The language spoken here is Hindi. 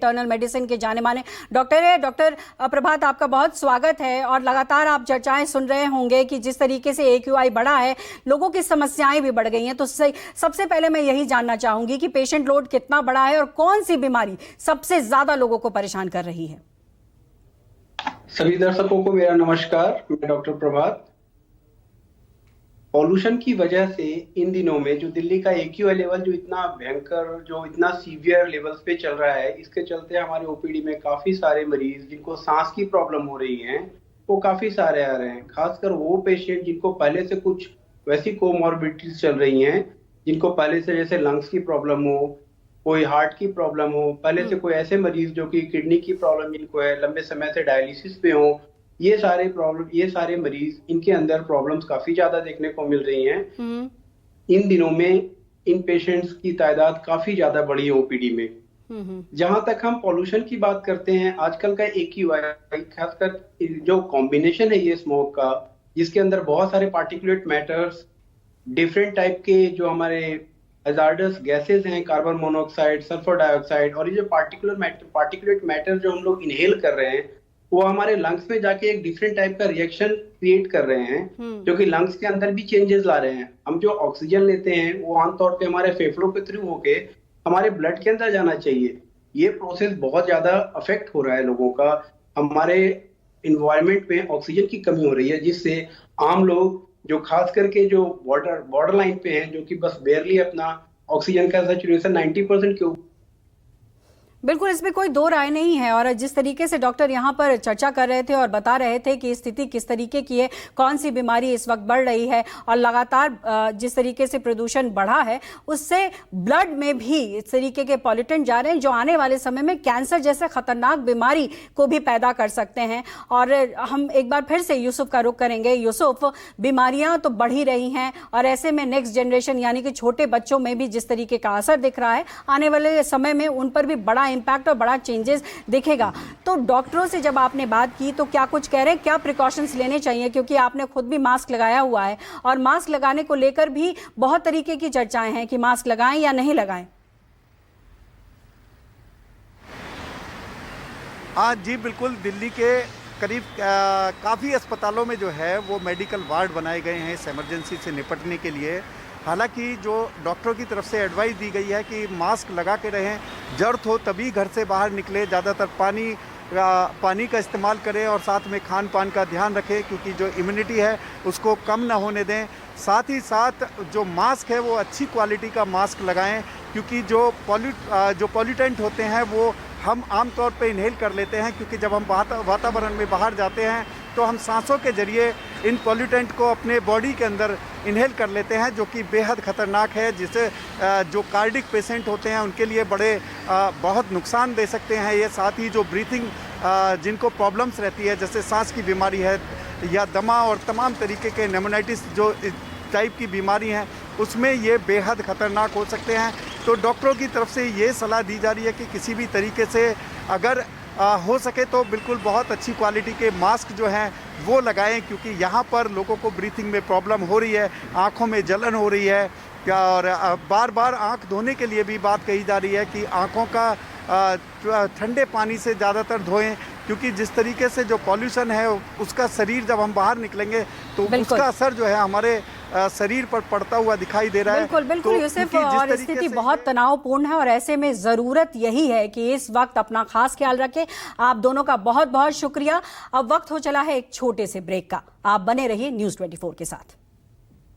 इंटरनल मेडिसिन के जाने माने डॉक्टर है। डॉक्टर प्रभात, आपका बहुत स्वागत है। और लगातार आप चर्चाएं सुन रहे होंगे कि जिस तरीके से AQI बढ़ा है, लोगों की समस्याएं भी बढ़ गई हैं। तो सबसे पहले मैं यही जानना चाहूंगी कि पेशेंट लोड कितना बढ़ा है और कौन सी बीमारी सबसे ज्यादा लोगों को परेशान कर रही है। सभी दर्शकों को मेरा नमस्कार। मैं डॉक्टर प्रभात। पॉल्यूशन की वजह से इन दिनों में जो दिल्ली का AQI लेवल जो इतना भयंकर, जो इतना सीवियर लेवल्स पे चल रहा है, इसके चलते हमारे OPD में काफी सारे मरीज जिनको सांस की प्रॉब्लम हो रही है वो काफी सारे आ रहे हैं। खासकर वो पेशेंट जिनको पहले से कुछ वैसी कोमॉर्बिडिटीज चल रही हैं, जिनको पहले से जैसे लंग्स की प्रॉब्लम हो, कोई हार्ट की प्रॉब्लम हो, पहले से कोई ऐसे मरीज जो कि किडनी की प्रॉब्लम जिनको है, लंबे समय से डायलिसिस पे हो, ये सारे मरीज, इनके अंदर प्रॉब्लम्स काफी ज्यादा देखने को मिल रही हैं। इन दिनों में इन पेशेंट्स की तादाद काफी ज्यादा बढ़ी है OPD में। जहां तक हम पॉल्यूशन की बात करते हैं, आजकल का AQI खासकर जो कॉम्बिनेशन है ये स्मोक का, जिसके अंदर बहुत सारे पार्टिकुलेट मैटर्स, डिफरेंट टाइप के जो हमारे हैजार्डस गैसेस हैं, कार्बन मोनोऑक्साइड, सल्फर डाइऑक्साइड, और ये जो पार्टिकुलेट मैटर जो हम लोग इनहेल कर रहे हैं, वो हमारे लंग्स में जाके एक डिफरेंट टाइप का रिएक्शन क्रिएट कर रहे हैं, जो कि लंग्स के अंदर भी चेंजेस ला रहे हैं। हम जो ऑक्सीजन लेते हैं वो आमतौर पे हमारे फेफड़ों के थ्रू होके हमारे ब्लड के अंदर जाना चाहिए। ये प्रोसेस बहुत ज्यादा अफेक्ट हो रहा है लोगों का। हमारे इन्वायरमेंट में ऑक्सीजन की कमी हो रही है, जिससे आम लोग जो खास करके जो बॉर्डर लाइन पे हैं, जो कि बस बेयरली अपना ऑक्सीजन का सैचुरेशन 90% के ऊपर। बिल्कुल, इसमें कोई दो राय नहीं है। और जिस तरीके से डॉक्टर यहाँ पर चर्चा कर रहे थे और बता रहे थे कि स्थिति किस तरीके की है, कौन सी बीमारी इस वक्त बढ़ रही है, और लगातार जिस तरीके से प्रदूषण बढ़ा है उससे ब्लड में भी इस तरीके के पॉल्यूटेंट जा रहे हैं, जो आने वाले समय में कैंसर जैसे खतरनाक बीमारी को भी पैदा कर सकते हैं। और हम एक बार फिर से यूसुफ का रुख करेंगे। यूसुफ, बीमारियां तो बढ़ ही रही हैं और ऐसे में नेक्स्ट जनरेशन यानी कि छोटे बच्चों में भी जिस तरीके का असर दिख रहा है, आने वाले समय में उन पर भी बड़ा इंपैक्ट और बड़ा चेंजेस दिखेगा। तो डॉक्टरों से जब आपने बात की तो क्या कुछ कह रहे हैं, क्या प्रिकॉशंस लेने चाहिए? क्योंकि आपने खुद भी मास्क लगाया हुआ है और मास्क लगाने को लेकर भी बहुत तरीके की चर्चाएं हैं कि मास्क लगाएं या नहीं लगाएं। हाँ जी, बिल्कुल। दिल्ली के करीब काफ़ी अस्पतालों में जो है वो मेडिकल वार्ड बनाए गए हैं इस इमरजेंसी से निपटने के लिए। हालांकि जो डॉक्टरों की तरफ से एडवाइस दी गई है कि मास्क लगा के रहें, ज़रूरत हो तभी घर से बाहर निकले, ज़्यादातर पानी का इस्तेमाल करें और साथ में खान पान का ध्यान रखें, क्योंकि जो इम्यूनिटी है उसको कम ना होने दें। साथ ही साथ जो मास्क है वो अच्छी क्वालिटी का मास्क लगाएं, क्योंकि जो पॉल्यूटेंट होते हैं वो हम आमतौर पे इनहेल कर लेते हैं, क्योंकि जब हम वातावरण में बाहर जाते हैं तो हम सांसों के जरिए इन पॉल्यूटेंट को अपने बॉडी के अंदर इनहेल कर लेते हैं, जो कि बेहद ख़तरनाक है, जिसे जो कार्डिक पेशेंट होते हैं उनके लिए बहुत नुकसान दे सकते हैं ये। साथ ही जो ब्रीथिंग जिनको प्रॉब्लम्स रहती है, जैसे सांस की बीमारी है या दमा और तमाम तरीके के निमोनाइटिस जो टाइप की बीमारी हैं, उसमें ये बेहद ख़तरनाक हो सकते हैं। तो डॉक्टरों की तरफ से ये सलाह दी जा रही है कि किसी भी तरीके से अगर हो सके तो बिल्कुल बहुत अच्छी क्वालिटी के मास्क जो हैं वो लगाएं, क्योंकि यहाँ पर लोगों को ब्रीथिंग में प्रॉब्लम हो रही है, आँखों में जलन हो रही है, और बार बार आँख धोने के लिए भी बात कही जा रही है कि आँखों का ठंडे पानी से ज़्यादातर धोएं, क्योंकि जिस तरीके से जो पॉल्यूशन है उसका शरीर जब हम बाहर निकलेंगे तो उसका असर जो है हमारे शरीर पर पड़ता हुआ दिखाई दे रहा है। बिल्कुल तो यूसुफ, और स्थिति बहुत तनावपूर्ण है और ऐसे में जरूरत यही है कि इस वक्त अपना खास ख्याल रखें। आप दोनों का बहुत बहुत शुक्रिया। अब वक्त हो चला है एक छोटे से ब्रेक का। आप बने रहिए News 24 के साथ।